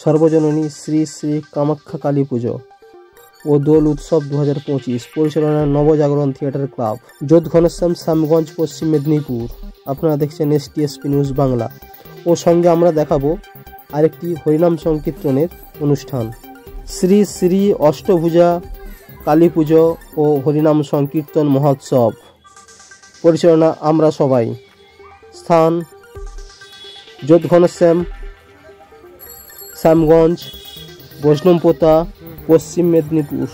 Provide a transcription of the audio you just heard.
সর্বজননী শ্রী শ্রী কামাখ্যা কালী পুজো ও দোল উৎসব 2025 পরিচালনা নবজাগরণ theatre club, যোধ Ghanshyam, Shyamganj, পশ্চিম মেদিনীপুর। আপনারা দেখছেন STSP নিউজ বাংলা। ও সঙ্গে আমরা দেখাবো আরেকটি হরিনাম সংকীর্তনের অনুষ্ঠান, শ্রী শ্রী অষ্টভুজা কালী পুজো ও হরিনাম সংকীর্তন মহোৎসব। পরিচালনা আমরা সবাই। স্থান যোধ ঘনশ্যাম, শ্যামগঞ্জ, বৈষ্ণবপোতা, পশ্চিম মেদিনীপুর।